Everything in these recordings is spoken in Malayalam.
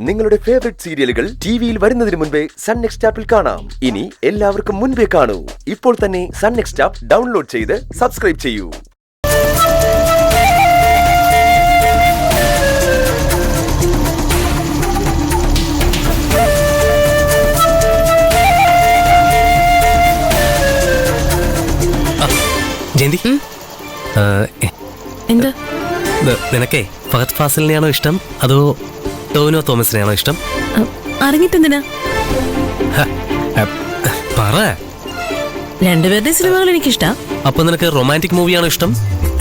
നിങ്ങളുടെ ഫേവറേറ്റ് സീരിയലുകൾ ടിവിയിൽ വരുന്നതിന് മുൻപേ സൺ നെക്സ്റ്റ് ആപ്പിൽ കാണാം. ഇനി എല്ലാവർക്കും മുൻപേ കാണൂ. ഇപ്പോൾ തന്നെ സൺ നെക്സ്റ്റ് ആപ്പ് ഡൗൺലോഡ് ചെയ്ത് സബ്സ്ക്രൈബ് ചെയ്യൂ. ജയന്തി, എന്താ നിനക്കേ ഫഹദ് ഫാസിലിനെയാണോ ഇഷ്ടം അതോ ടോവിനോ തോമസിനെയാണോ ഇഷ്ടം? അറിഞ്ഞിട്ടെന്തിനാ? പറ. രണ്ടുപേരുടെ സിനിമകൾ എനിക്കിഷ്ടാ. അപ്പൊ നിനക്ക് റൊമാൻറ്റിക് മൂവിയാണോ ഇഷ്ടം,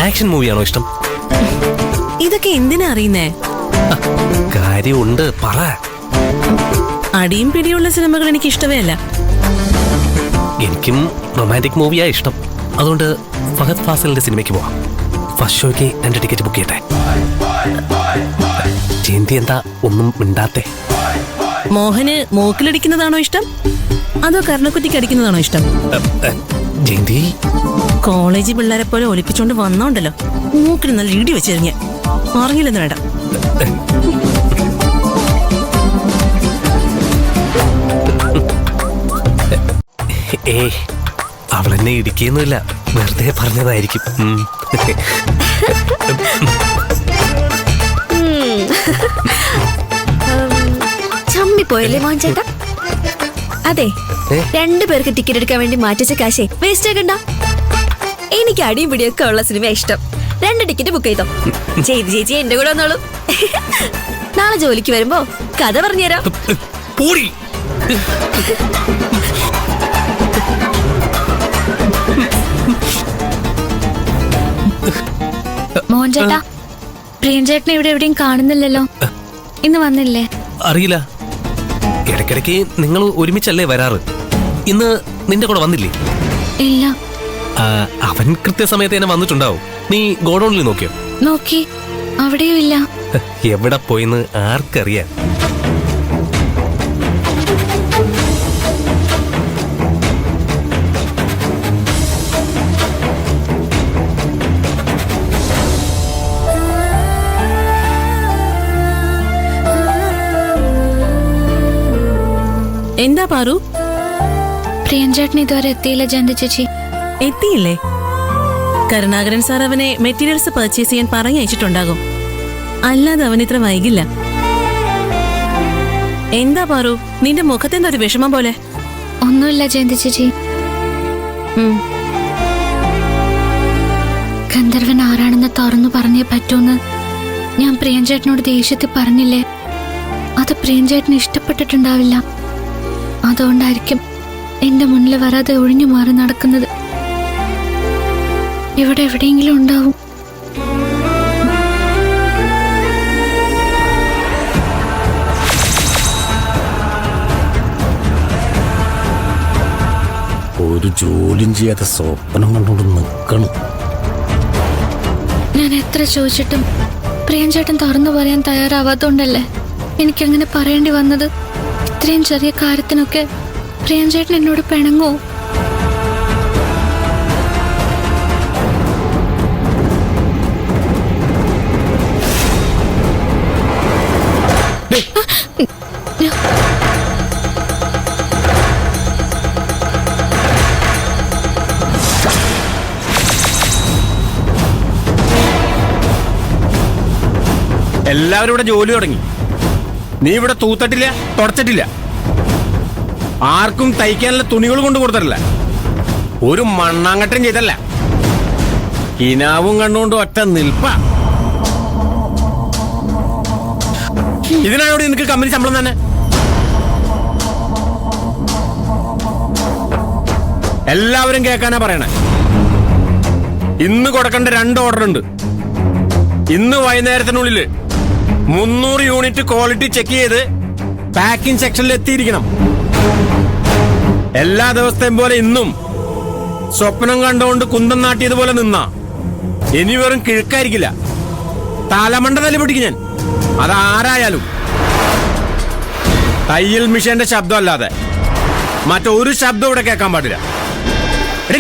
ആക്ഷൻ മൂവിയാണോ ഇഷ്ടം? ഇതൊക്കെ എന്തിനാ അറിയുന്നേ? കാര്യമുണ്ട്, പറ. അടിയും പിടിയുള്ള സിനിമകൾ എനിക്ക് ഇഷ്ടമേ അല്ല. എനിക്കും റൊമാൻറ്റിക് മൂവിയാ ഇഷ്ടം. അതുകൊണ്ട് ഫഹദ് ഫാസിലിന്റെ സിനിമയ്ക്ക് പോവാം. ഫസ്റ്റ് ഷോയ്ക്ക് 2 ടിക്കറ്റ് ബുക്ക് ചെയ്യട്ടെ. ജയന്തി എന്താ ഒന്നും മിണ്ടാത്തെ? മോഹന് മൂക്കിലടിക്കുന്നതാണോ ഇഷ്ടം അതോ കർണക്കുറ്റിക്ക് അടിക്കുന്നതാണോ ഇഷ്ടം? ജയന്തി, കോളേജ് പിള്ളേരെ പോലെ ഒലിപ്പിച്ചോണ്ട് വന്നോണ്ടല്ലോ മൂക്കിന് നല്ല ഇടി വെച്ചിറങ്ങിയ അറിയില്ലെന്ന് വേണ്ട. അവളെന്നെ ഇടിക്കൊന്നുമില്ല, വെറുതെ പറഞ്ഞതായിരിക്കും. ചമ്മിപ്പോയല്ലേ മോഹൻ ചേട്ടാ? അതെ, 2 പേർക്ക് ടിക്കറ്റ് എടുക്കാൻ വേണ്ടി മാറ്റിച്ച കാശേ വേസ്റ്റ് ആക്കണ്ട. എനിക്ക് അടിയും പിടിയൊക്കെ ഉള്ള സിനിമ ഇഷ്ടം. 2 ടിക്കറ്റ് ബുക്ക് ചെയ്തോ. ചേച്ചി എന്റെ കൂടെ വന്നോളൂ. നാളെ ജോലിക്ക് വരുമ്പോ കഥ പറഞ്ഞുതരാം. മോഹൻ ചേട്ടാ, പ്രിയൻ ചേട്ടനെ ഇവിടെ എവിടെയും കാണുന്നില്ലല്ലോ. ഇന്ന് വന്നില്ലേ? അറിയില്ല, ഇടയ്ക്കിടയ്ക്ക് നിങ്ങൾ ഒരുമിച്ചല്ലേ വരാറ്. ഇന്ന് നിന്റെ കൂടെ വന്നില്ലേ? ഇല്ല. അവൻ കൃത്യസമയത്ത് തന്നെ വന്നിട്ടുണ്ടാവും. നീ ഗോഡൌണിൽ നോക്കിയോ? നോക്കി, അവിടെയും ഇല്ല. എവിടെ പോയിന്ന് ആർക്കറിയാം. എന്താ പാറു? പ്രിയൻ ചേട്ടൻ ഇതുവരെ എത്തിയില്ല ജയന്തി ചേച്ചി. എത്തിയില്ലേ? കരുണാകരൻ സാർ അവനെ മെറ്റീരിയൽസ് പർച്ചേസ് ചെയ്യാൻ പറഞ്ഞയച്ചിട്ടുണ്ടാകും. അല്ലാതെ അവൻ ഇത്ര വൈകില്ല. എന്താ പാറു, നിന്റെ മുഖത്തെന്താ ഒരു വിഷമം പോലെ? ഒന്നുമില്ല ജയന്തി ചേച്ചി. ഗന്ധർവൻ ആരാണെന്ന് തുറന്നു പറഞ്ഞേ പറ്റൂന്ന് ഞാൻ പ്രിയൻ ചേട്ടനോട് ദേഷ്യത്തിൽ പറഞ്ഞില്ലേ? അത് പ്രിയൻ ചേട്ടന് ഇഷ്ടപ്പെട്ടിട്ടുണ്ടാവില്ല. അതുകൊണ്ടായിരിക്കും എന്റെ മുന്നിൽ വരാതെ ഒഴിഞ്ഞു മാറി നടക്കുന്നത്. ഇവിടെ എവിടെയെങ്കിലും ഉണ്ടാവും. ഒരു ജോലിയും ചെയ്യാത്ത സ്വപ്നം കണ്ടുകൊണ്ട് നിൽക്കണം. ഞാൻ എത്ര ചോദിച്ചിട്ടും പ്രിയൻ ചേട്ടൻ തുറന്നു പറയാൻ തയ്യാറാവാത്തോണ്ടല്ലേ എനിക്കങ്ങനെ പറയേണ്ടി വന്നത്. ഇത്രയും ചെറിയ കാര്യത്തിനൊക്കെ പ്രിയൻ ചേട്ടൻ എന്നോട് പിണങ്ങോ? എല്ലാവരും ഇവിടെ ജോലി തുടങ്ങി. നീ ഇവിടെ തൂത്തട്ടില്ല, തുടച്ചിട്ടില്ല. ആർക്കും തയ്ക്കാനുള്ള തുണികൾ കൊണ്ട് കൊടുത്തിട്ടില്ല. ഒരു മണ്ണാങ്കട്ടം ചെയ്തല്ല. കിനാവും കണ്ടുകൊണ്ട് ഒറ്റ നിൽപ്പ. ഇതിനാണോട് നിനക്ക് കമ്പനി ശമ്പളം തന്നെ? എല്ലാവരും കേൾക്കാനാ പറയണേ. ഇന്ന് കൊടുക്കേണ്ട 2 ഓർഡർ ഉണ്ട്. ഇന്ന് വൈകുന്നേരത്തിനുള്ളിൽ 300 യൂണിറ്റ് ക്വാളിറ്റി ചെക്ക് ചെയ്ത് പാക്കിംഗ് സെക്ഷനിൽ എത്തിയിരിക്കണം. എല്ലാ ദിവസത്തെയും പോലെ ഇന്നും സ്വപ്നം കണ്ടുകൊണ്ട് കുന്തം നാട്ടിയതുപോലെ നിന്നാ ഇനി വെറും കിഴക്കായിരിക്കില്ല, തലമണ്ട തല്ലി പൊട്ടിക്കും ഞാൻ. അതാരായാലും. തയ്യൽ മിഷന്റെ ശബ്ദം അല്ലാതെ മറ്റൊരു ശബ്ദം ഇവിടെ കേൾക്കാൻ പാടില്ല. ഇവിടെ